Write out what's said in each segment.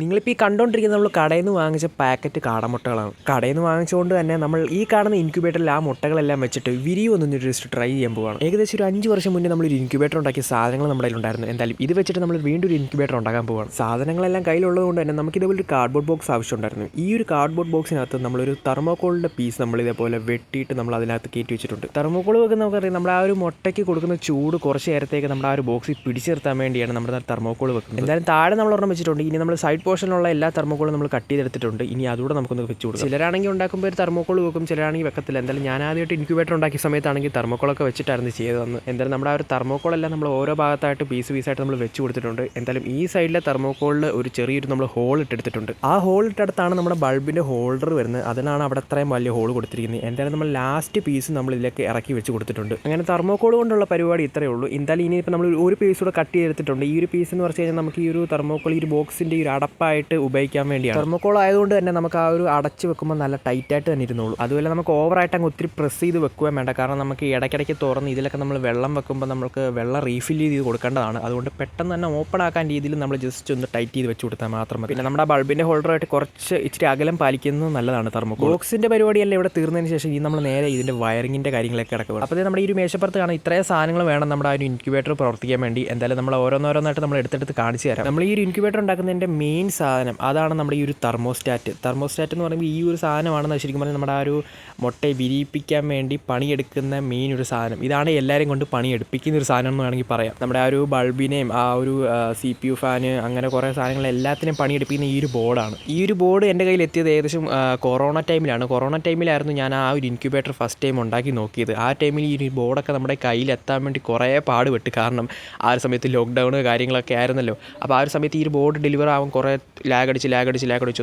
നിങ്ങളിപ്പോൾ ഈ കണ്ടുകൊണ്ടിരിക്കുന്നത് നമ്മൾ കടയിൽ നിന്ന് വാങ്ങിച്ച പാക്കറ്റ് കാടമുട്ടകളാണ്. കടയിൽ നിന്ന് വാങ്ങിച്ചുകൊണ്ട് തന്നെ നമ്മൾ ഈ കാണുന്ന ഇൻക്യുബേറ്ററിൽ ആ മുട്ടകളെല്ലാം വെച്ചിട്ട് വിരിയൊന്നും ജസ്റ്റ് ട്രൈ ചെയ്യാൻ പോവുകയാണ്. ഏകദേശം ഒരു 5 വർഷം മുന്നേ നമ്മളൊരു ഇൻക്യുബേറ്റർ ഉണ്ടാക്കിയ സാധനങ്ങൾ നമ്മുടെ കയ്യിലുണ്ടായിരുന്നു. എന്തായാലും ഇത് വെച്ചിട്ട് നമ്മൾ വീണ്ടും ഒരു ഇൻക്യുബേറ്റർ ഉണ്ടാക്കാൻ പോവുകയാണ്. സാധനങ്ങളെല്ലാം കയ്യിലുള്ളത് കൊണ്ട് തന്നെ നമുക്ക് ഇതേപോലെ ഒരു കാർഡ്ബോർഡ് ബോക്സ് ആവശ്യമുണ്ടായിരുന്നു. ഈ ഒരു കാർഡ്ബോർഡ് ബോക്സിനകത്ത് നമ്മളൊരു തെർമോക്കോളിൻ്റെ പീസ് നമ്മൾ ഇതേപോലെ വെട്ടിയിട്ട് നമ്മൾ അതിനകത്ത് കയറ്റി വെച്ചിട്ടുണ്ട്. തെർമോക്കോൾ വെക്കുന്ന നമുക്കറിയാം, നമ്മുടെ ആ ഒരു മുട്ടയ്ക്ക് കൊടുക്കുന്ന ചൂട് കുറച്ച് നേരത്തേക്ക് നമ്മുടെ ആ ഒരു ബോക്സിൽ പിടിച്ചു നിർത്താൻ വേണ്ടിയാണ് നമ്മുടെ തെർമോക്കോൾ വെക്കുന്നത്. എന്തായാലും താഴെ നമ്മൾ ഒരെണ്ണം വെച്ചിട്ടുണ്ട്. ഇനി നമ്മൾ സൈഡ് പോർഷനിലുള്ള എല്ലാ തെർമോക്കോളും നമ്മൾ കട്ട് ചെയ്തെടുത്തിട്ടുണ്ട്. ഇനി അതുകൂടെ നമുക്കൊന്ന് വെച്ച് കൊടുക്കാം. ചിലരാണെങ്കിൽ ഉണ്ടാക്കുമ്പോൾ ഒരു തെർമോക്കോൾ വെക്കും, ചിലരാണെങ്കിൽ വെക്കത്തില്ല. എന്തായാലും ഞാൻ ആദ്യമായിട്ട് ഇൻക്യുബേറ്റർ ഉണ്ടാക്കിയ സമയത്താണെങ്കിൽ തെർമോക്കോളൊക്കെ വെച്ചിട്ടായിരുന്നു ചെയ്തതെന്ന്. എന്തായാലും നമ്മുടെ ആ ഒരു തെർമോക്കോളെല്ലാം നമ്മൾ ഓരോ ഭാഗത്തായിട്ട് പീസായിട്ട് നമ്മൾ വെച്ച് കൊടുത്തിട്ടുണ്ട്. എന്തായാലും ഈ സൈഡിലെ തെർമോക്കോളിൽ ഒരു ചെറിയൊരു നമ്മൾ ഹോൾ ഇട്ടെടുത്തിട്ടുണ്ട്. ആ ഹോൾ ഇട്ടടുത്താണ് നമ്മുടെ ബൾബിൻ്റെ ഹോൾഡർ വരുന്നത്. അതിനാണ് അവിടെ അത്രയും വലിയ ഹോൾ കൊടുത്തിരിക്കുന്നത്. എന്തായാലും നമ്മൾ ലാസ്റ്റ് പീസ് നമ്മൾ ഇതിലേക്ക് ഇറക്കി വെച്ച് കൊടുത്തിട്ടുണ്ട്. അങ്ങനെ തെർമോക്കോൾ കൊണ്ടുള്ള പരിപാടി ഇത്രയേ ഉള്ളൂ. എന്തായാലും ഇനിയിപ്പോൾ നമ്മൾ ഒരു പീസ് കൂടെ കട്ട് ചെയ്തെടുത്തിട്ടുണ്ട്. ഈ ഒരു പീസ് എന്ന് പറഞ്ഞു കഴിഞ്ഞാൽ നമുക്ക് ഈ ഒരു തെർമോക്കോൾ ഈ ഒരു ബോക്സിൻ്റെ ഒരു അടപ്പായിട്ട് ഉപയോഗിക്കാൻ വേണ്ടിയാണ്. തെർമോക്കോൾ ആയതുകൊണ്ട് തന്നെ നമുക്ക് ആ ഒരു അടച്ച് വെക്കുമ്പോൾ നല്ല ടൈറ്റായിട്ട് തന്നെ ഇരുന്നുള്ളൂ. അതുപോലെ നമുക്ക് ഓവറായിട്ട് അങ്ങ് ഒത്തിരി പ്രസ് ചെയ്ത് വെക്കുവാൻ വേണ്ട. കാരണം നമുക്ക് ഇടയ്ക്കിടയ്ക്ക് തുറന്ന് ഇതിലൊക്കെ നമ്മൾ വെള്ളം വെക്കുമ്പോൾ നമുക്ക് വെള്ളം റീഫിൽ ചെയ്ത് കൊടുക്കേണ്ടതാണ്. അതുകൊണ്ട് പെട്ടെന്ന് തന്നെ ഓപ്പൺ ആക്കാൻ രീതിയിൽ നമ്മൾ ജസ്റ്റ് ഒന്ന് ടൈറ്റ് ചെയ്ത് വെച്ച് കൊടുത്താൽ മാത്രം മതി. പിന്നെ നമ്മുടെ ബൾബിൻ്റെ ഹോൾഡറായിട്ട് ഇച്ചിരി അകലം പാലിക്കുന്നത് നല്ലതാണ് തെർമോക്കോൾ. ബോക്സിൻ്റെ പരിപാടിയല്ല ഇവിടെ തീർന്നതിന് ശേഷം ഇനി നമ്മൾ നേരെ ഇതിൻ്റെ വയറിങ്ങിൻ്റെ കാര്യങ്ങളൊക്കെ കിടക്കുക. അപ്പോൾ നമ്മുടെ ഈ ഒരു മേശപ്പുറത്ത് കാണാൻ ഇത്രയും സാധനങ്ങൾ വേണം നമ്മുടെ ആ ഒരു ഇൻക്യുബേറ്റർ പ്രവർത്തിക്കാൻ വേണ്ടി. എന്തായാലും നമ്മൾ ഓരോന്നോരോന്നായിട്ട് നമ്മൾ എടുത്തെടുത്ത് കാണിച്ചു തരാം. നമ്മൾ ഈ ഒരു ഇൻക്യുബേറ്റർ ഉണ്ടാക്കുന്നതിൻ്റെ മെയിൻ സാധനം അതാണ് നമ്മുടെ ഈ ഒരു തെർമോസ്റ്റാറ്റ് എന്ന് പറയുമ്പോൾ ഈ ഒരു സാധനമാണെന്ന് ശരിക്കും പറഞ്ഞാൽ നമ്മുടെ ആ ഒരു മുട്ടയെ വിരിയിപ്പിക്കാൻ വേണ്ടി പണിയെടുക്കുന്ന മെയിൻ ഒരു സാധനം. ഇതാണ് എല്ലാവരും കൊണ്ട് പണിയെടുപ്പിക്കുന്ന ഒരു സാധനം എന്ന് വേണമെങ്കിൽ പറയാം. നമ്മുടെ ആ ഒരു ബൾബിനെയും ആ ഒരു CPU ഫാന് അങ്ങനെ കുറേ സാധനങ്ങൾ എല്ലാത്തിനെയും പണിയെടുപ്പിക്കുന്ന ഈ ഒരു ബോർഡാണ്. ഈ ഒരു ബോർഡ് എൻ്റെ കയ്യിൽ എത്തിയത് ഏകദേശം കൊറോണ ടൈമിലാണ്. കൊറോണ ടൈമിലായിരുന്നു ഞാൻ ആ ഒരു ഇൻക്യുബേറ്റർ ഫസ്റ്റ് ടൈം ഉണ്ടാക്കി നോക്കിയത്. ആ ടൈമിൽ ഈ ഒരു ബോർഡൊക്കെ നമ്മുടെ കയ്യിലെത്താൻ വേണ്ടി കുറേ പാടുപെട്ട്. കാരണം ആ ഒരു സമയത്ത് ലോക്ക്ഡൗൺ കാര്യങ്ങളൊക്കെ ആയിരുന്നല്ലോ. അപ്പോൾ ആ ഒരു സമയത്ത് ഈ ഒരു ബോർഡ് ഡെലിവർ ആവാൻ കുറേ ലാഗടിച്ച്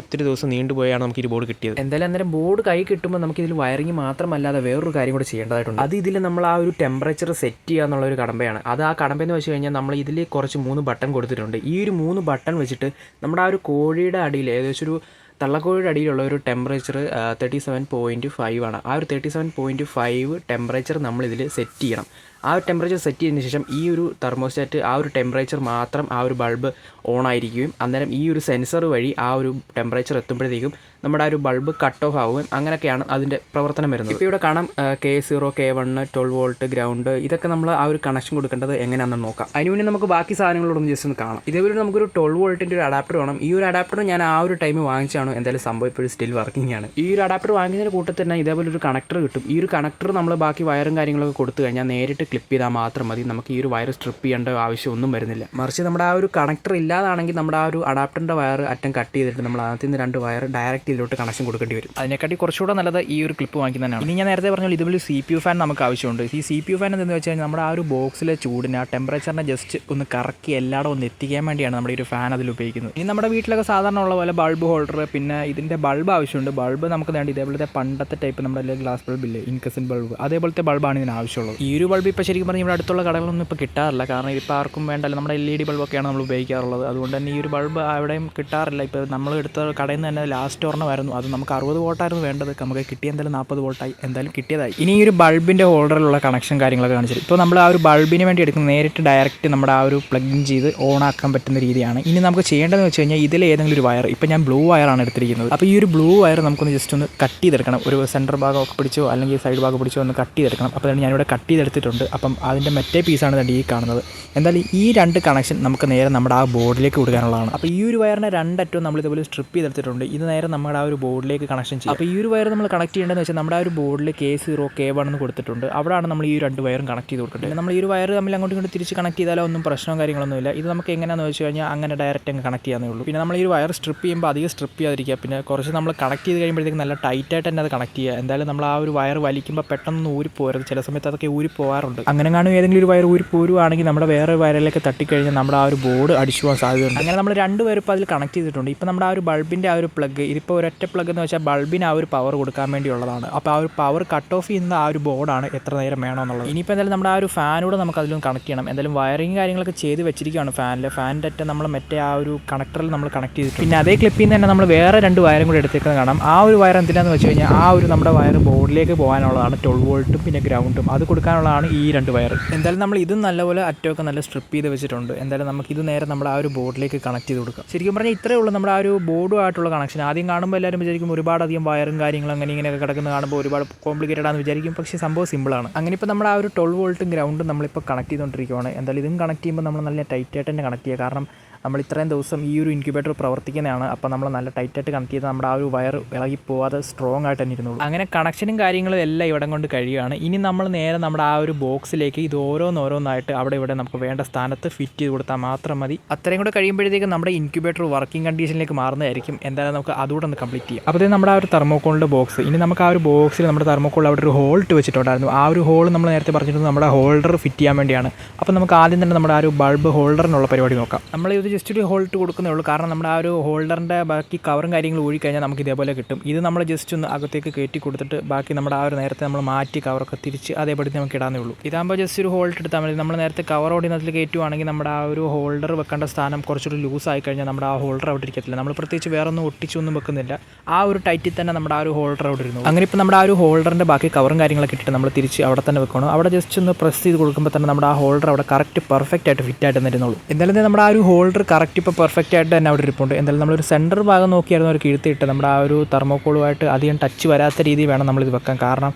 ഒത്തിരി ദിവസം നീണ്ടുപോയാണ് നമുക്ക് ഈ ബോർഡ് കിട്ടിയത്. എന്തായാലും അന്നേരം ബോർഡ് കൈ കിട്ടുമ്പോൾ നമുക്ക് ഇതിൽ വയറിങ് മാത്രമല്ലാതെ വേറൊരു കാര്യം കൂടെ ചെയ്യേണ്ടതായിട്ടുണ്ട്. അത് ഇതിൽ നമ്മൾ ആ ഒരു ടെമ്പറേച്ചർ സെറ്റ് ചെയ്യുക എന്നുള്ള ഒരു കടമ്പയാണ്. അത് ആ കടമ്പയെന്ന് വെച്ച് കഴിഞ്ഞാൽ നമ്മൾ ഇതിൽ കുറച്ച് 3 ബട്ടൺ കൊടുത്തിട്ടുണ്ട്. ഈ ഒരു 3 ബട്ടൺ വെച്ചിട്ട് നമ്മുടെ ആ ഒരു കോഴിയുടെ അടിയിൽ ഏകദേശം ഒരു തള്ളക്കോഴിയുടെ അടിയിലുള്ള ഒരു ടെമ്പറേച്ചർ 37.5 ആണ്. ആ ഒരു 37.5 ടെമ്പറേച്ചർ നമ്മളിതിൽ സെറ്റ് ചെയ്യണം. ആ ഒരു ടെമ്പറേച്ചർ സെറ്റ് ചെയ്തതിന് ശേഷം ഈ ഒരു തെർമോസ്റ്റാറ്റ് ആ ഒരു ടെമ്പറേച്ചർ മാത്രം ആ ഒരു ബൾബ് ഓൺ ആയിരിക്കുകയും അന്നേരം ഈ ഒരു സെൻസർ വഴി ആ ഒരു ടെമ്പറേച്ചർ എത്തുമ്പോഴത്തേക്കും നമ്മുടെ ആ ഒരു ബൾബ് കട്ട് ഓഫ് ആവുകയും അങ്ങനെയൊക്കെയാണ് അതിൻ്റെ പ്രവർത്തനം വരുന്നത്. ഇപ്പോൾ ഇവിടെ കാണാം K0, K1, 12 വോൾട്ട്, ഗ്രൗണ്ട്, ഇതൊക്കെ നമ്മൾ ആ ഒരു കണക്ഷൻ കൊടുക്കേണ്ടത് എങ്ങനെയാണെന്ന് നോക്കാം. അതിന് മുന്നേ നമുക്ക് ബാക്കി സാധനങ്ങളോടൊന്ന് ജസ്റ്റ് ഒന്ന് കാണാം. ഇതേപോലെ നമുക്കൊരു 12 വോൾട്ടിൻ്റെ ഒരു അഡാപ്റ്റർ വേണം. ഈ ഒരു അഡാപ്റ്റർ ഞാൻ ആ ഒരു ടൈം വാങ്ങിച്ചാണ്. എന്തായാലും സംഭവം ഇപ്പോഴും സ്റ്റിൽ വർക്കിംഗ് ആണ്. ഈ ഒരു അഡാപ്റ്റർ വാങ്ങിയതിൻ്റെ കൂട്ടത്തിൽ തന്നെ ഇതേപോലെ ഒരു കണക്ടർ കിട്ടും. ഈ ഒരു കണക്ടർ നമ്മൾ ബാക്കി വയറും കാര്യങ്ങളൊക്കെ കൊടുത്തു കഴിഞ്ഞാൽ നേരിട്ട് ക്ലിപ്പ് ചെയ്താൽ മാത്രം മതി. നമുക്ക് ഈ ഒരു വയർ സ്ട്രിപ്പ് ചെയ്യേണ്ട ആവശ്യമൊന്നും വരുന്നില്ല. മറിച്ച് നമ്മുടെ ആ ഒരു കണക്ടർ ഇല്ലാതാണെങ്കിൽ നമ്മുടെ ആ ഒരു അഡാപ്റ്ററിൻ്റെ വയർ അറ്റം കട്ട് ചെയ്തിട്ട് നമ്മൾ ആദ്യത്തിൽ നിന്ന് 2 വയർ ഡയറക്റ്റ് ഇതിലോട്ട് കണക്ഷൻ കൊടുക്കേണ്ടി വരും. അതിനെക്കാട്ടി കുറച്ചുകൂടെ നല്ലത് ഈ ഒരു ക്ലിപ്പ് വാങ്ങിക്കുന്നതാണ്. ഇനി ഞാൻ നേരത്തെ പറഞ്ഞാൽ ഇതുപോലെ CPU ഫാൻ നമുക്ക് ആവശ്യമുണ്ട്. ഈ CPU ഫാൻ എന്ന് വെച്ച് കഴിഞ്ഞാൽ നമ്മുടെ ആ ഒരു ബോക്സിലെ ചൂടിനെ ആ ടെമ്പറേച്ചറിനെ ജസ്റ്റ് ഒന്ന് കറക്കി എല്ലായിടും ഒന്ന് എത്തിക്കാൻ വേണ്ടിയാണ് നമ്മുടെ ഈ ഒരു ഫാൻ അതിൽ ഉപയോഗിക്കുന്നത്. ഇനി നമ്മുടെ വീട്ടിലൊക്കെ സാധാരണ ഉള്ള പോലെ ബൾബ് ഹോൾഡർ, പിന്നെ ഇതിൻ്റെ ബൾബ് ആവശ്യമുണ്ട്. ബൾബ് നമുക്ക് വേണ്ടി ഇതേപോലത്തെ പണ്ടത്തെ ടൈപ്പ് നമ്മുടെ ഗ്ലാസ് ബൾബില്ലേ, ഇൻകസൻ ബൾബ്, അതേപോലത്തെ ബൾബാണ് ഇതിന് ആവശ്യമുള്ളത്. ഈ ഒരു ബൾബ് ഇപ്പോൾ ശരിക്കും പറഞ്ഞാൽ ഇവിടെ അടുത്തുള്ള കടകളൊന്നും ഇപ്പോൾ കിട്ടാറില്ല. കാരണം ഇപ്പോൾ ആർക്കും വേണ്ടല്ലോ, നമ്മുടെ LED ബൾബൊക്കെയാണ് നമ്മൾ ഉപയോഗിക്കാറുള്ളത്. അതുകൊണ്ട് തന്നെ ഈ ഒരു ബൾബ് എവിടെയും കിട്ടാറില്ല. ഇപ്പോൾ നമ്മൾ എടുത്ത കടയിൽ നിന്ന് തന്നെ ലാസ്റ്റ് ഒരെണ്ണമായിരുന്നു. അത് നമുക്ക് 60 വോൾട്ടായിരുന്നു വേണ്ടത്. നമുക്ക് കിട്ടിയ എന്തായാലും 40 വോൾട്ടായി. എന്തായാലും കിട്ടിയതായി. ഇനി ഈ ഒരു ബൾബിൻ്റെ ഹോൾഡറിലുള്ള കണക്ഷൻ കാര്യങ്ങളൊക്കെ കാണിച്ചത് ഇപ്പോൾ നമ്മൾ ആ ഒരു ബൾബിന് വേണ്ടി എടുക്കുന്ന നേരിട്ട് ഡയറക്റ്റ് നമ്മുടെ ആ ഒരു പ്ലഗ് ഇൻ ചെയ്ത് ഓൺ ആക്കാൻ പറ്റുന്ന രീതിയാണ്. ഇനി നമുക്ക് ചെയ്യേണ്ടതെന്ന് വെച്ച് കഴിഞ്ഞാൽ ഇതിൽ ഏതെങ്കിലും ഒരു വയർ, ഇപ്പോൾ ഞാൻ ബ്ലൂ വയറാണ് എടുത്തിരിക്കുന്നത്. അപ്പോൾ ഈ ഒരു ബ്ലൂ വയർ നമുക്കൊന്ന് ജസ്റ്റ് ഒന്ന് കട്ട് ചെയ്തെടുക്കണം. ഒരു സെൻറ്റർ ഭാഗമൊക്കെ പിടിച്ചോ അല്ലെങ്കിൽ സൈഡ് ഭാഗം പിടിച്ചോ ഒന്ന് കട്ട് ചെയ്തെടുക്കണം. അപ്പോൾ ഞാനിവിടെ കട്ട് ചെയ്തെടുത്തിട്ടുണ്ട്. അപ്പം അതിൻ്റെ മറ്റേ പീസാണ് ഈ കാണുന്നത്. എന്തായാലും ഈ 2 കണക്ഷൻ നമുക്ക് നേരെ നമ്മുടെ ആ ബോർഡിലേക്ക് കൊടുക്കാനുള്ളതാണ്. അപ്പോൾ ഈ ഒരു വയറിനെ 2 അറ്റവും നമ്മൾ ഇതുപോലെ സ്ട്രിപ്പ് ചെയ്തെടുത്തിട്ടുണ്ട്. ഇത് നേരെ നമ്മുടെ ആ ഒരു ബോർഡിലേക്ക് കണക്ഷൻ ചെയ്യും. അപ്പോൾ ഈ ഒരു വയർ നമ്മൾ കണക്ട് ചെയ്യേണ്ടതെന്ന് വെച്ചാൽ നമ്മുടെ ആ ഒരു ബോർഡിൽ K0, K1 എന്ന് കൊടുത്തിട്ടുണ്ട്. അവിടെയാണ് നമ്മൾ ഈ 2 വയറും കണക്ട് ചെയ്ത് കൊടുക്കേണ്ടത്. നമ്മൾ ഈ ഒരു വയർ തമ്മിൽ അങ്ങോട്ടും ഇങ്ങോട്ട് തിരിച്ച് കണക്ട് ചെയ്താലോ ഒന്നും പ്രശ്നവും കാര്യങ്ങളൊന്നുമില്ല. ഇത് നമുക്ക് എങ്ങനെയാണെന്ന് വെച്ച് കഴിഞ്ഞാൽ അങ്ങനെ ഡയറക്റ്റ് അങ്ങ് കണക്ട് ചെയ്യാനേ ഉള്ളൂ. പിന്നെ നമ്മൾ ഈ ഒരു വയർ സ്ട്രിപ്പ് ചെയ്യുമ്പോൾ അധികം സ്ട്രിപ്പ് ചെയ്യാതിരിക്കുക. പിന്നെ കുറച്ച് നമ്മൾ കണക്ട് ചെയ്ത് കഴിയുമ്പോഴത്തേക്ക് നല്ല ടൈറ്റായിട്ട് തന്നെ അത് കണക്ട് ചെയ്യുക. എന്തായാലും നമ്മൾ ആ ഒരു വയർ വലിക്കുമ്പോൾ പെട്ടെന്ന് ഊരിപ്പോരുത്. ചില സമയത്ത് അതൊക്കെ ഊരിപ്പോകാറുണ്ട്. അങ്ങനെ കാണും ഏതെങ്കിലും ഒരു വയർ ഊരിപ്പോരുവാണെങ്കിൽ നമ്മുടെ വേറെ വയറിലേക്ക് തട്ടിക്കഴിഞ്ഞാൽ നമ്മുടെ ആ ഒരു ബോർഡ് അടിച്ചു പോകാൻ സാധ്യതയുണ്ട്. അങ്ങനെ നമ്മൾ 2 വയർ ഇപ്പോൾ അതിൽ കണക്ട് ചെയ്തിട്ടുണ്ട്. ഇപ്പോൾ നമ്മുടെ ആ ഒരു ബൾബിൻ്റെ ആ ഒരു പ്ലഗ്, ഇതിപ്പോൾ ഒരൊറ്റ പ്ലഗ് എന്ന് വെച്ചാൽ ബൾബിന് ആ ഒരു പവർ കൊടുക്കാൻ വേണ്ടിയുള്ളതാണ്. അപ്പോൾ ആ ഒരു പവർ കട്ട് ഓഫ് ചെയ്യുന്ന ആ ഒരു ബോർഡാണ് എത്ര നേരം വേണമെന്നുള്ളത്. ഇനിയിപ്പോൾ എന്തായാലും നമ്മുടെ ആ ഒരു ഫാനൂടെ നമുക്ക് അതിലൊന്ന് കണക്ട് ചെയ്യണം. എന്തായാലും വയറിങ് കാര്യങ്ങളൊക്കെ ചെയ്ത് വെച്ചിരിക്കുകയാണ്. ഫാനിൻ്റെ അറ്റം നമ്മൾ മറ്റേ ആ ഒരു കണക്ടറിൽ നമ്മൾ കണക്ട് ചെയ്തിട്ടുണ്ട്. പിന്നെ അതേ ക്ലിപ്പിൽ നിന്ന് തന്നെ നമ്മൾ വേറെ 2 വയറും കൂടി എടുത്തേക്കുന്നത് കാണാം. ആ ഒരു വയർ എന്തിനാന്ന് വെച്ച് കഴിഞ്ഞാൽ ആ ഒരു നമ്മുടെ വയർ ബോർഡിലേക്ക് പോകാനുള്ളതാണ്. 12 വോൾട്ടും പിന്നെ ഗ്രൗണ്ടും അത് കൊടുക്കാനുള്ളതാണ് ഈ ഈ 2 വയർ. എന്തായാലും നമ്മൾ ഇതും നല്ലപോലെ അറ്റമൊക്കെ നല്ല സ്ട്രിപ്പ് ചെയ്ത് വെച്ചിട്ടുണ്ട്. എന്തായാലും നമുക്കിത് നേരെ നമ്മുടെ ആ ഒരു ബോർഡിലേക്ക് കണക്ട് ചെയ്ത് കൊടുക്കാം. ശരിക്കും പറഞ്ഞാൽ ഇത്രയേ ഉള്ളൂ നമ്മുടെ ആ ഒരു ബോർഡുമായിട്ടുള്ള കണക്ഷൻ. ആദ്യം കാണുമ്പോൾ എല്ലാവരും വിചാരിക്കും ഒരുപാടധികം വയറും കാര്യങ്ങളും ഇങ്ങനെയൊക്കെ കിടക്കുന്നത് കാണുമ്പോൾ ഒരുപാട് കോംപ്ലിക്കേറ്റഡ് ആണെന്ന് വിചാരിക്കും. പക്ഷേ സംഭവം സിമ്പിളാണ്. അങ്ങനെ ഇപ്പോൾ നമ്മുടെ ആ ഒരു 12 വോൾട്ടും ഗ്രൗണ്ടും നമ്മളിപ്പോൾ കണക്ട് ചെയ്തുകൊണ്ടിരിക്കുകയാണ്. എന്തായാലും ഇതും കണക്ട് ചെയ്യുമ്പോൾ നമ്മൾ നല്ല ടൈറ്റായിട്ട് തന്നെ കണക്ട് ചെയ്യുക. കാരണം നമ്മൾ ഇത്രയും ദിവസം ഈ ഒരു ഇൻക്യുബേറ്റർ പ്രവർത്തിക്കുന്നതാണ്. അപ്പോൾ നമ്മൾ നല്ല ടൈറ്റായിട്ട് കണക്ട് ചെയ്ത് നമ്മുടെ ആ ഒരു വയർ ഇളകി പോവാതെ സ്ട്രോങ് ആയിട്ട് തന്നെ ഇരുന്നുള്ളൂ. അങ്ങനെ കണക്ഷനും കാര്യങ്ങളും എല്ലാം ഇവിടം കൊണ്ട് കഴിയുകയാണ്. ഇനി നമ്മൾ നേരെ നമ്മുടെ ആ ഒരു ബോക്സിലേക്ക് ഇത് ഓരോന്നോരോന്നായിട്ട് അവിടെ ഇവിടെ നമുക്ക് വേണ്ട സ്ഥാനത്ത് ഫിറ്റ് ചെയ്ത് കൊടുത്താൽ മാത്രം മതി. അത്രയും കൂടെ കഴിയുമ്പോഴത്തേക്കും നമ്മുടെ ഇൻക്യുബേറ്റർ വർക്കിംഗ് കണ്ടീഷനിലേക്ക് മാറുന്നതായിരിക്കും. എന്തായാലും നമുക്ക് അതുകൂടെ ഒന്ന് കംപ്ലീറ്റ് ചെയ്യാം. അപ്പോൾ നമ്മുടെ ആ ഒരു തെർമോക്കോളിൻ്റെ ബോക്സ്, ഇനി നമുക്ക് ആ ഒരു ബോക്സിൽ നമ്മുടെ തെർമോക്കോളിൽ അവിടെ ഒരു ഹോൾട്ട് വെച്ചിട്ടുണ്ടായിരുന്നു. ആ ഒരു ഹോൾ നമ്മൾ നേരത്തെ പറഞ്ഞിരുന്നത് നമ്മുടെ ഹോൾഡർ ഫിറ്റ് ചെയ്യാൻ വേണ്ടിയാണ്. അപ്പോൾ നമുക്ക് ആദ്യം തന്നെ നമ്മുടെ ആ ഒരു ബൾബ് ഹോൾഡറിനുള്ള പരിപാടി നോക്കാം. നമ്മൾ ഇത് ജസ്റ്റ് ഒരു ഹോൾട്ട് കൊടുക്കുന്നേ ഉള്ളൂ. കാരണം നമ്മുടെ ആ ഒരു ഹോൾഡറിൻ്റെ ബാക്കി കവറും കാര്യങ്ങളും ഊഴിക്കഴിഞ്ഞാൽ നമുക്ക് ഇതേപോലെ കിട്ടും. ഇത് നമ്മൾ ജസ്റ്റ് ഒന്ന് അകത്തേക്ക് കയറ്റി കൊടുത്തിട്ട് ബാക്കി നമ്മുടെ ആ ഒരു നേരത്തെ നമ്മൾ മാറ്റി കവറൊക്കെ തിരിച്ച് അതേപടി നമുക്ക് ഇടാനേ ഉള്ളൂ. ഇതാകുമ്പോൾ ജസ്റ്റ് ഒരു ഹോൾട്ട് എടുത്താൽ മതി. നമ്മൾ നേരത്തെ കവർ ഓടിനത്തിൽ കയറ്റുവാണെങ്കിൽ നമ്മുടെ ആ ഒരു ഹോൾഡർ വെക്കേണ്ട സ്ഥാനം കുറച്ചൊരു ലൂസ് ആയി കഴിഞ്ഞാൽ നമ്മുടെ ആ ഹോൾഡർ അവിടെ ഇരിക്കത്തില്ല. നമ്മൾ പ്രത്യേകിച്ച് വേറെ ഒന്നും ഒട്ടിച്ചൊന്നും വെക്കുന്നില്ല. ആ ഒരു ടൈറ്റിൽ തന്നെ നമ്മുടെ ആ ഒരു ഹോൾഡർ അവിടെ ഇരുന്നു. അങ്ങനെ ഇപ്പോൾ നമ്മുടെ ആ ഒരു ഹോൾഡറിൻ്റെ ബാക്കി കവറും കാര്യങ്ങളൊക്കെ ഇട്ടിട്ട് നമ്മൾ തിരിച്ച് അവിടെ തന്നെ വെക്കണം. അവിടെ ജസ്റ്റ് ഒന്ന് പ്രസ് ചെയ്ത് കൊടുക്കുമ്പോൾ തന്നെ നമ്മുടെ ആ ഹോൾഡർ അവിടെ കറക്റ്റ് പെർഫെക്റ്റ് ആയിട്ട് ഫിറ്റ് ആയിട്ട് തരുന്നുള്ളൂ. എന്തായാലും നമ്മുടെ ആ ഒരു ഹോൾഡർ കറക്റ്റ് ഇപ്പോൾ പെർഫെക്റ്റ് ആയിട്ട് തന്നെ അവിടെ ഇരിപ്പുണ്ട്. എന്തായാലും നമ്മളൊരു സെൻറ്റർ ഭാഗം നോക്കിയായിരുന്നു ഒരു കിഴുത്തിട്ട് നമ്മുടെ ആ ഒരു തെർമോക്കോളുമായിട്ട് അധികം ടച്ച് വരാത്ത രീതിയിൽ വേണം നമ്മളിത് വെക്കാൻ. കാരണം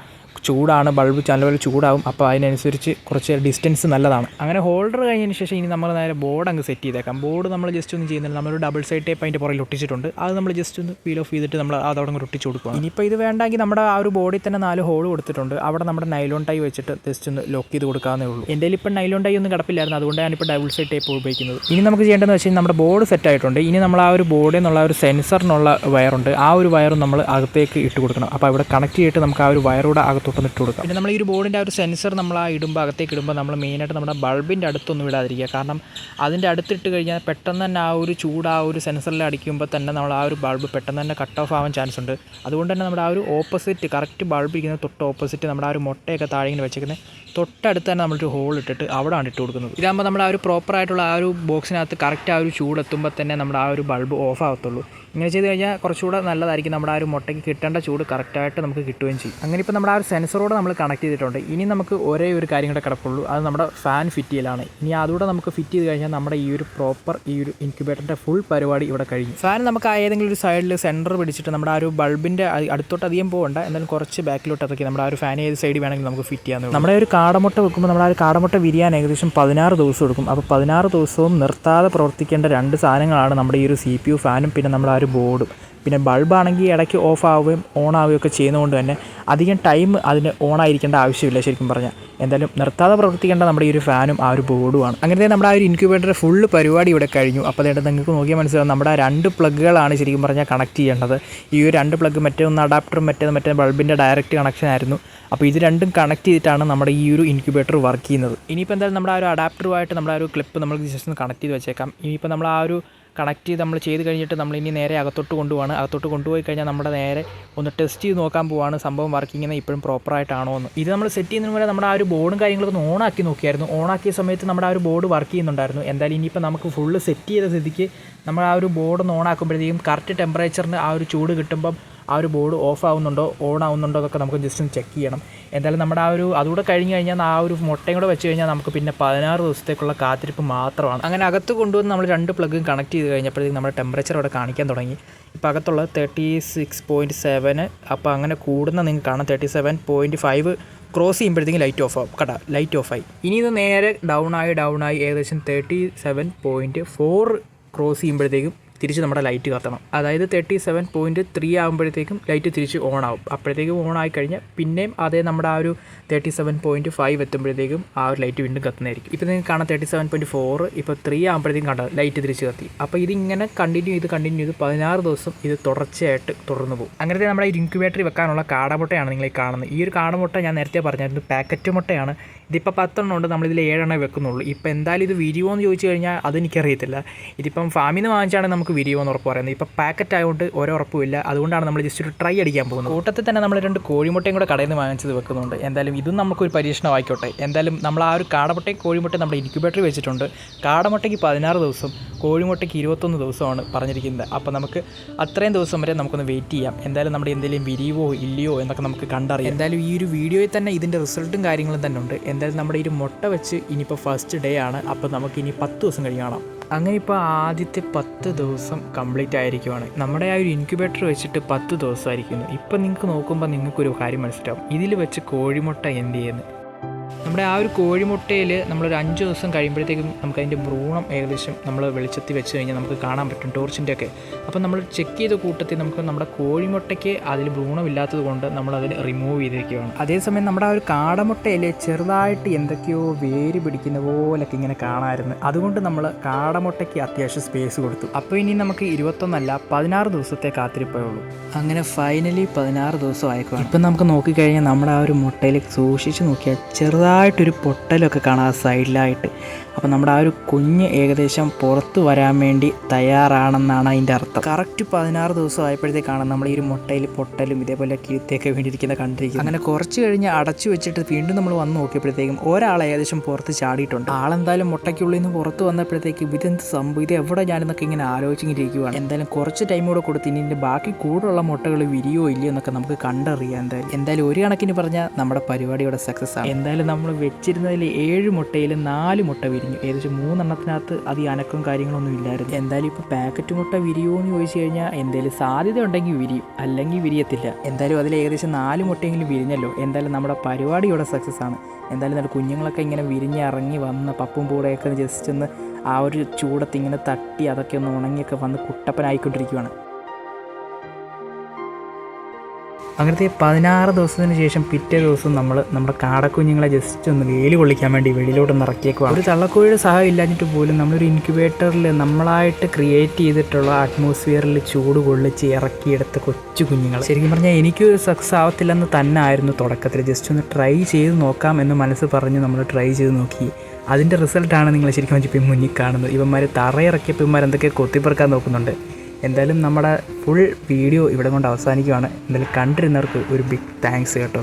ചൂടാണ്, ബൾബ് നല്ലപോലെ ചൂടാവും. അപ്പോൾ അതിനനുസരിച്ച് കുറച്ച് ഡിസ്റ്റൻസ് നല്ലതാണ്. അങ്ങനെ ഹോൾഡർ കഴിഞ്ഞതിന് ശേഷം ഇനി നമ്മൾ നേരെ ബോർഡ് അങ്ങ് സെറ്റ് ചെയ്തേക്കാം. ബോർഡ് നമ്മൾ ജസ്റ്റ് ഒന്ന് ചെയ്യുന്നില്ല, നമ്മളൊരു ഡബിൾ സൈഡ് ടേപ്പ് അതിൻ്റെ പുറകിൽ ഒട്ടിച്ചിട്ടുണ്ട്. അത് നമ്മൾ ജസ്റ്റ് ഒന്ന് പീൽ ഓഫ് ചെയ്തിട്ട് നമ്മൾ അതവിടെ അങ്ങ് ഒട്ടിച്ച് കൊടുക്കുക. ഇനിയിപ്പോൾ ഇത് വേണ്ടെങ്കിൽ നമ്മുടെ ആ ഒരു ബോർഡിൽ തന്നെ 4 ഹോൾ കൊടുത്തിട്ടുണ്ട്. അവിടെ നമ്മുടെ നൈലോൺ ടൈ വെച്ചിട്ട് ജസ്റ്റ് ഒന്ന് ലോക്ക് ചെയ്ത് കൊടുക്കാവുന്നേ ഉള്ളൂ. എൻ്റെ ഇപ്പം നൈലോൺ ടൈ ഒന്നും കിടപ്പില്ലായിരുന്നു, അതുകൊണ്ട് ഞാനിപ്പോൾ ഡബിൾ സൈഡ് ടേപ്പ് ഉപയോഗിക്കുന്നത്. ഇനി നമുക്ക് ചെയ്യേണ്ടതെന്ന് വെച്ചാൽ നമ്മുടെ ബോർഡ് സെറ്റ് ആയിട്ടുണ്ട്. ഇനി നമ്മൾ ആ ഒരു ബോർഡിൽ നിന്നുള്ള ഒരു സെൻസറിനുള്ള വയറുണ്ട്, ആ ഒരു വയറും നമ്മൾ അകത്തേക്ക് ഇട്ട് കൊടുക്കണം. അപ്പോൾ അവിടെ കണക്ട് ചെയ്തിട്ട് നമുക്ക് ആ ഒരു വയറൂടെ അകത്തോട്ടൊന്ന് ഇട്ട് കൊടുക്കാം. പിന്നെ നമ്മൾ ഈ ഒരു ബോർഡിൻ്റെ ആ ഒരു സെൻസർ നമ്മൾ ആ ഇടുമ്പോൾ അകത്തേക്ക് ഇടുമ്പോൾ നമ്മൾ മെയിനായിട്ട് നമ്മുടെ ബൾബിൻ്റെ അടുത്തൊന്നും ഇടാതിരിക്കുക. കാരണം അതിൻ്റെ അടുത്തിട്ട് കഴിഞ്ഞാൽ പെട്ടെന്ന് തന്നെ ആ ഒരു ചൂട് ആ ഒരു സെൻസറിൽ അടിക്കുമ്പോൾ തന്നെ നമ്മൾ ആ ഒരു ബൾബ് പെട്ടെന്ന് തന്നെ കട്ട് ഓഫ് ആവാൻ ചാൻസ് ഉണ്ട്. അതുകൊണ്ട് തന്നെ നമ്മുടെ ആ ഒരു ഓപ്പോസിറ്റ് കറക്റ്റ് ബൾബ് ഇരിക്കുന്ന തൊട്ട് ഓപ്പോസിറ്റ് നമ്മുടെ ആ ഒരു മുട്ടയൊക്കെ താഴെ ഇങ്ങനെ വെച്ചിരിക്കുന്നത് തൊട്ടടുത്ത് തന്നെ നമ്മളൊരു ഹോൾ ഇട്ടിട്ട് അവിടെയാണ് ഇട്ട് കൊടുക്കുന്നത്. ഇതാകുമ്പോൾ നമ്മൾ ആ ഒരു പ്രോപ്പറായിട്ടുള്ള ആ ഒരു ബോക്സിനകത്ത് കറക്റ്റ് ആ ഒരു ചൂടെത്തുമ്പോൾ തന്നെ നമ്മുടെ ആ ഒരു ബൾബ് ഓഫ് ആവത്തുള്ളൂ. ഇങ്ങനെ ചെയ്ത് കഴിഞ്ഞാൽ കുറച്ചുകൂടെ നല്ലതായിരിക്കും. നമ്മുടെ ആ ഒരു മുട്ടയ്ക്ക് കിട്ടേണ്ട ചൂട് കറക്റ്റായിട്ട് നമുക്ക് കിട്ടുകയും ചെയ്യും. അങ്ങനെ ഇപ്പോൾ നമ്മുടെ ആ ഒരു സെൻസറോടെ നമ്മൾ കണക്ട് ചെയ്തിട്ടുണ്ട്. ഇനി നമുക്ക് ഒരേ ഒരു കാര്യം കൂടെ കിടപ്പുള്ളൂ, അത് നമ്മുടെ ഫാൻ ഫിറ്റ് ചെയ്യലാണ്. ഇനി അതുകൂടെ നമുക്ക് ഫിറ്റ് ചെയ്ത് കഴിഞ്ഞാൽ നമ്മുടെ ഈ ഒരു പ്രോപ്പർ ഈ ഒരു ഇൻക്യുബേറ്ററിൻ്റെ ഫുൾ പരിപാടി ഇവിടെ കഴിഞ്ഞു. ഫാൻ നമുക്ക് ഏതെങ്കിലും ഒരു സൈഡിൽ സെൻറ്റർ പിടിച്ചിട്ട് നമ്മുടെ ആ ഒരു ബൾബിൻ്റെ അടുത്തോട്ട് അധികം പോകണ്ട, എന്നാലും കുറച്ച് ബാക്കിലോട്ട് ഇറക്കി നമ്മുടെ ആ ഒരു ഫാൻ ഏത് സൈഡിൽ വേണമെങ്കിൽ നമുക്ക് ഫിറ്റ് ചെയ്യാവുന്നതാണ്. നമ്മുടെ ഒരു കാടമുട്ട വെക്കുമ്പോൾ നമ്മുടെ ആ ഒരു കാടമുട്ട വിരിയാൻ ഏകദേശം 16 ദിവസം എടുക്കും. അപ്പോൾ 16 ദിവസവും നിർത്താതെ പ്രവർത്തിക്കേണ്ട 2 സാധനങ്ങളാണ് നമ്മുടെ ഈ ഒരു CPU ഫാനും പിന്നെ നമ്മുടെ ആ ഒരു ബോർഡും. പിന്നെ ബൾബാണെങ്കിൽ ഇടയ്ക്ക് ഓഫ് ആവുകയും ഓൺ ആവുകയും ഒക്കെ ചെയ്യുന്നതുകൊണ്ട് തന്നെ അധികം ടൈം അതിന് ഓണായിരിക്കേണ്ട ആവശ്യമില്ല ശരിക്കും പറഞ്ഞാൽ. എന്തായാലും നിർത്താതെ പ്രവർത്തിക്കേണ്ട നമ്മുടെ ഈ ഒരു ഫാനും ആ ഒരു ബോർഡുമാണ്. അങ്ങനത്തെ നമ്മുടെ ആ ഒരു ഇൻക്യുബേറ്റർ ഫുള്ള് പരിപാടി ഇവിടെ കഴിഞ്ഞു. അപ്പോൾ അതുകൊണ്ട് നിങ്ങൾക്ക് നോക്കിയാൽ മനസ്സിലാവും നമ്മുടെ ആ 2 പ്ലഗുകളാണ് ശരിക്കും പറഞ്ഞാൽ കണക്ട് ചെയ്യേണ്ടത്. ഈ ഒരു 2 പ്ലഗ് മറ്റേ ഒന്ന് അഡാപ്റ്ററും മറ്റേ ബൾബിൻ്റെ ഡയറക്റ്റ് കണക്ഷൻ ആയിരുന്നു. അപ്പോൾ ഇത് രണ്ടും കണക്ട് ചെയ്തിട്ടാണ് നമ്മുടെ ഈ ഒരു ഇൻക്യുബേറ്റർ വർക്ക് ചെയ്യുന്നത്. ഇനിയിപ്പോൾ എന്തായാലും നമ്മുടെ ആ ഒരു അഡാപ്റ്ററുമായിട്ട് നമ്മുടെ ആ ഒരു ക്ലിപ്പ് നമ്മൾ ജസ്റ്റ് ഒന്ന് കണക്ട് ചെയ്ത് വെച്ചേക്കാം. ഇനിയിപ്പോൾ നമ്മൾ ആ ഒരു കണക്ട് ചെയ്ത് നമ്മൾ ചെയ്ത് കഴിഞ്ഞിട്ട് നമ്മളിനി നേരെ അകത്തോട്ട് കൊണ്ടുപോവാണ്. അകത്തോട്ട് കൊണ്ടുപോയി കഴിഞ്ഞാൽ നമ്മുടെ നേരെ ഒന്ന് ടെസ്റ്റ് ചെയ്ത് നോക്കാൻ പോവാണ് സംഭവം വർക്കിങ്ങിന് ഇപ്പോഴും പ്രോപ്പറായിട്ടാണോ എന്ന്. ഇത് നമ്മൾ സെറ്റ് ചെയ്യുന്നതിന് മുന്നേ നമ്മുടെ ആ ഒരു ബോർഡും കാര്യങ്ങളൊക്കെ ഓണാക്കി നോക്കിയായിരുന്നു. ഓണാക്കിയ സമയത്ത് നമ്മുടെ ആ ഒരു ബോർഡ് വർക്ക് ചെയ്യുന്നുണ്ടായിരുന്നു. എന്തായാലും ഇനിയിപ്പോൾ നമുക്ക് ഫുള്ള് സെറ്റ് ചെയ്ത സ്ഥിതിക്ക് നമ്മൾ ആ ഒരു ബോർഡ് ഒന്ന് ഓണാക്കുമ്പോഴത്തേക്കും കറക്റ്റ് ടെമ്പറേച്ചറിന് ആ ഒരു ചൂട് കിട്ടുമ്പം ആ ഒരു ബോർഡ് ഓഫ് ആവുന്നുണ്ടോ ഓൺ ആവുന്നുണ്ടോ എന്നൊക്കെ നമുക്ക് ജസ്റ്റ് ഒന്ന് ചെക്ക് ചെയ്യണം. എന്തായാലും നമ്മുടെ ആ ഒരു അതുകൂടെ കഴിഞ്ഞ് കഴിഞ്ഞാൽ ആ ഒരു മുട്ടയും കൂടെ വെച്ച് കഴിഞ്ഞാൽ നമുക്ക് പിന്നെ 16 ദിവസത്തേക്കുള്ള കാത്തിരിപ്പ് മാത്രമാണ്. അങ്ങനെ അകത്ത് കൊണ്ടുവന്ന് നമ്മൾ 2 പ്ലഗും കണക്ട് ചെയ്ത് കഴിഞ്ഞപ്പോഴത്തേക്കും നമ്മുടെ ടെമ്പറേച്ചർ അവിടെ കാണിക്കാൻ തുടങ്ങി. ഇപ്പോൾ അകത്തുള്ളത് 36.7. അപ്പോൾ അങ്ങനെ കൂടുന്ന നിങ്ങൾക്ക് കാണാം 37.5 ക്രോസ് ചെയ്യുമ്പോഴത്തേക്കും ലൈറ്റ് ഓഫ് ആവും. കടാ ലൈറ്റ് ഓഫായി. ഇനി ഇത് നേരെ ഡൗൺ ആയി ഏകദേശം 37.4 ക്രോസ് ചെയ്യുമ്പോഴത്തേക്കും തിരിച്ച് നമ്മുടെ ലൈറ്റ് കത്തണം. അതായത് 37.3 ആകുമ്പോഴത്തേക്കും ലൈറ്റ് തിരിച്ച് ഓൺ ആവും. അപ്പോഴത്തേക്കും ഓൺ ആയി കഴിഞ്ഞാൽ പിന്നെയും അതേ നമ്മുടെ ആ ഒരു 37.5 എത്തുമ്പോഴത്തേക്കും ആ ഒരു ലൈറ്റ് വീണ്ടും കത്തുന്നതായിരിക്കും. ഇപ്പോൾ നിങ്ങൾക്ക് കാണാം 37.4. ഇപ്പോൾ 3 ആകുമ്പോഴത്തേക്കും കണ്ട ലൈറ്റ് തിരിച്ച് കത്തി. അപ്പോൾ ഇതിങ്ങനെ കണ്ടിന്യൂ ചെയ്ത് 16 ദിവസം ഇത് തുടർച്ചയായിട്ട് തുടർന്ന് പോകും. അങ്ങനത്തെ നമ്മുടെ ഈ ഇൻക്യുബേറ്ററിൽ വെക്കാനുള്ള കാടമുട്ടയാണ് നിങ്ങൾ ഈ കാണുന്നത്. ഈ ഒരു കാടമുട്ട ഞാൻ നേരത്തെ പറഞ്ഞായിരുന്നു പാക്കറ്റ് മുട്ടയാണ്. ഇതിപ്പോൾ 10 എണ്ണം ഉണ്ട്, നമ്മളിതിൽ 7 എണ്ണേ വെക്കുന്നുള്ളൂ. ഇപ്പോൾ എന്തായാലും ഇത് വിരിയുമോ എന്ന് ചോദിച്ചു കഴിഞ്ഞാൽ അതെനിക്കറിയത്തില്ല. ഇതിപ്പം ഫാമിൽ നിന്ന് വാങ്ങിച്ചാണെങ്കിൽ നമുക്ക് വിരിയുമോ എന്ന് ഉറപ്പ് പറയുന്നത്. ഇപ്പോൾ പാക്കറ്റ് ആയതുകൊണ്ട് ഓരോ ഉറപ്പുമില്ല. അതുകൊണ്ടാണ് നമ്മൾ ജസ്റ്റ് ഒരു ട്രൈ അടിക്കാൻ പോകുന്നത്. കൂട്ടത്തിൽ തന്നെ നമ്മൾ 2 കോഴിമുട്ടയും കൂടെ കടയിൽ നിന്ന് വാങ്ങിച്ചത് വെക്കുന്നുണ്ട്. എന്തായാലും ഇതും നമുക്കൊരു പരീക്ഷണം ആയിക്കോട്ടെ. എന്തായാലും നമ്മൾ ആ ഒരു കാടമുട്ടയും കോഴിമുട്ടയും നമ്മുടെ ഇൻക്യുബേറ്ററിൽ വെച്ചിട്ടുണ്ട്. കാടമുട്ടയ്ക്ക് 16 ദിവസം, കോഴിമുട്ടയ്ക്ക് 21 ദിവസമാണ് പറഞ്ഞിരിക്കുന്നത്. അപ്പോൾ നമുക്ക് അത്രയും ദിവസം വരെ നമുക്കൊന്ന് വെയിറ്റ് ചെയ്യാം. എന്തായാലും നമ്മുടെ എന്തെങ്കിലും വിരിയുമോ ഇല്ലയോ എന്നൊക്കെ നമുക്ക് കണ്ടറിയാം. എന്തായാലും ഈ ഒരു വീഡിയോയിൽ തന്നെ ഇതിൻ്റെ റിസൾട്ടും കാര്യങ്ങളും തന്നെ ഉണ്ട്. എന്തായാലും നമ്മുടെ ഈ ഒരു മുട്ട വെച്ച് ഇനിയിപ്പോൾ ഫസ്റ്റ് ഡേ ആണ്. അപ്പോൾ നമുക്കിനി 10 ദിവസം കഴിഞ്ഞ് കാണാം. അങ്ങനെ ഇപ്പോൾ ആദ്യത്തെ 10 ദിവസം കംപ്ലീറ്റ് ആയിരിക്കുവാണ്. നമ്മുടെ ആ ഒരു ഇൻക്യുബേറ്റർ വെച്ചിട്ട് 10 ദിവസമായിരിക്കുന്നു. ഇപ്പം നിങ്ങൾക്ക് നോക്കുമ്പോൾ നിങ്ങൾക്കൊരു കാര്യം മനസ്സിലാവും, ഇതിൽ വെച്ച് കോഴിമുട്ട എന്ത് ചെയ്യുന്നു. നമ്മുടെ ആ ഒരു കോഴിമുട്ടയിൽ നമ്മളൊരു 5 ദിവസം കഴിയുമ്പോഴത്തേക്കും നമുക്കതിൻ്റെ ഭ്രൂണം ഏകദേശം നമ്മൾ വെളിച്ചത്തിൽ വെച്ച് കഴിഞ്ഞാൽ നമുക്ക് കാണാൻ പറ്റും, ടോർച്ചിൻ്റെ ഒക്കെ. അപ്പോൾ നമ്മൾ ചെക്ക് ചെയ്ത കൂട്ടത്തിൽ നമുക്ക് നമ്മുടെ കോഴിമുട്ടയ്ക്ക് അതിൽ ഭ്രൂണമില്ലാത്തത് കൊണ്ട് നമ്മളതിൽ റിമൂവ് ചെയ്തിരിക്കുകയാണ്. അതേസമയം നമ്മുടെ ആ ഒരു കാടമുട്ടയിൽ ചെറുതായിട്ട് എന്തൊക്കെയോ വേര് പിടിക്കുന്ന പോലൊക്കെ ഇങ്ങനെ കാണാമായിരുന്നു. അതുകൊണ്ട് നമ്മൾ കാടമുട്ടയ്ക്ക് അത്യാവശ്യം സ്പേസ് കൊടുത്തു. അപ്പോൾ ഇനി നമുക്ക് 21 16 ദിവസത്തെ കാത്തിരിപ്പേ ഉള്ളൂ. അങ്ങനെ ഫൈനലി 16 ദിവസം ആയിക്കോണം. ഇപ്പം നമുക്ക് നോക്കിക്കഴിഞ്ഞാൽ നമ്മുടെ ആ ഒരു മുട്ടയിൽ സൂക്ഷിച്ച് നോക്കിയാൽ ചെറുതായിട്ടൊരു പൊട്ടലൊക്കെ കാണാം സൈഡിലായിട്ട്. അപ്പോൾ നമ്മുടെ ആ ഒരു കുഞ്ഞ് ഏകദേശം പുറത്ത് വരാൻ വേണ്ടി തയ്യാറാണെന്നാണ് അതിൻ്റെ അർത്ഥം. കറക്റ്റ് 16 ദിവസം ആയപ്പോഴത്തേക്കാണ് നമ്മൾ ഈ ഒരു മുട്ടയിൽ പൊട്ടലും ഇതേപോലെ കിഴുത്തേക്ക് വേണ്ടിയിരിക്കുന്ന കണ്ടിരിക്കുന്നത്. അങ്ങനെ കുറച്ച് കഴിഞ്ഞ് അടച്ചു വെച്ചിട്ട് വീണ്ടും നമ്മൾ വന്ന് നോക്കിയപ്പോഴത്തേക്കും ഒരാൾ ഏകദേശം പുറത്ത് ചാടിയിട്ടുണ്ട്. ആളെന്തായാലും മുട്ടയ്ക്കുള്ളിൽ നിന്ന് പുറത്ത് വന്നപ്പോഴത്തേക്ക് ഇതെന്ത് സംഭവം, ഇത് എവിടെ ഞാനെന്നൊക്കെ ഇങ്ങനെ ആലോചിച്ചിരിക്കുകയാണ്. എന്തായാലും കുറച്ച് ടൈം കൂടെ കൊടുത്ത് ഇനി ഇതിൻ്റെ ബാക്കി കൂടുള്ള മുട്ടകൾ വിരിയോ ഇല്ലയോ എന്നൊക്കെ നമുക്ക് കണ്ടറിയാം. എന്തായാലും ഒരു കണക്കിന് പറഞ്ഞാൽ നമ്മുടെ പരിപാടിയുടെ സക്സസ് ആണ്. എന്തായാലും നമ്മൾ വെച്ചിരുന്നതിൽ 7 മുട്ടയിൽ 4 മുട്ട വിരിഞ്ഞു. ഏകദേശം 3 എണ്ണത്തിനകത്ത് അത് അനക്കും കാര്യങ്ങളൊന്നും ഇല്ലായിരുന്നു. എന്തായാലും ഇപ്പോൾ പാക്കറ്റ് മുട്ട വിരിയോ എന്ന് ചോദിച്ചു കഴിഞ്ഞാൽ എന്തെങ്കിലും സാധ്യത ഉണ്ടെങ്കിൽ വിരിയും, അല്ലെങ്കിൽ വിരിയത്തില്ല. എന്തായാലും അതിൽ ഏകദേശം 4 മുട്ടയെങ്കിലും വിരിഞ്ഞല്ലോ. എന്തായാലും നമ്മുടെ പരിപാടിയുടെ സക്സസ് ആണ്. എന്തായാലും നമ്മുടെ കുഞ്ഞുങ്ങളൊക്കെ ഇങ്ങനെ വിരിഞ്ഞ് ഇറങ്ങി വന്ന് പപ്പും പൂടെയൊക്കെ ജസ്റ്റ് ഒന്ന് ആ ഒരു ചൂടത്ത് ഇങ്ങനെ തട്ടി അതൊക്കെ ഒന്ന് ഉണങ്ങിയൊക്കെ വന്ന് കുട്ടപ്പനായിക്കൊണ്ടിരിക്കുകയാണ്. അങ്ങനത്തെ 16 ദിവസത്തിന് ശേഷം പിറ്റേ ദിവസം നമ്മൾ നമ്മുടെ കാടക്കുഞ്ഞുങ്ങളെ ജസ്റ്റ് ഒന്ന് വെയിൽ കൊള്ളിക്കാൻ വേണ്ടി വെളിയിലോട്ടൊന്ന് ഇറക്കിയേക്കുവാണ്. ഒരു തള്ളക്കോഴിയുടെ സഹായം ഇല്ലാഞ്ഞിട്ട് പോലും നമ്മളൊരു ഇൻക്യുബേറ്ററിൽ നമ്മളായിട്ട് ക്രിയേറ്റ് ചെയ്തിട്ടുള്ള അറ്റ്മോസ്ഫിയറിൽ ചൂട് കൊള്ളിച്ച് ഇറക്കിയെടുത്ത കൊച്ചു കുഞ്ഞുങ്ങൾ. ശരിക്കും പറഞ്ഞാൽ എനിക്ക് സക്സസ് ആവത്തില്ലെന്ന് തന്നെ ആയിരുന്നു തുടക്കത്തിൽ. ജസ്റ്റ് ഒന്ന് ട്രൈ ചെയ്ത് നോക്കാം എന്ന് മനസ്സ് പറഞ്ഞ് നമ്മൾ ട്രൈ ചെയ്ത് നോക്കി. അതിൻ്റെ റിസൾട്ടാണ് നിങ്ങൾ ശരിക്കും പറഞ്ഞാൽ മുന്നിൽ കാണുന്നത്. ഇവന്മാർ തറയിറക്കിയപ്പോൾ ഇവന്മാർ എന്തൊക്കെ കൊത്തിപ്പറക്കാൻ നോക്കുന്നുണ്ട്. എന്തായാലും നമ്മുടെ ഫുൾ വീഡിയോ ഇവിടെ കൊണ്ട് അവസാനിക്കുകയാണ്. എന്തായാലും കണ്ടിരുന്നവർക്ക് ഒരു ബിഗ് താങ്ക്സ് കേട്ടോ.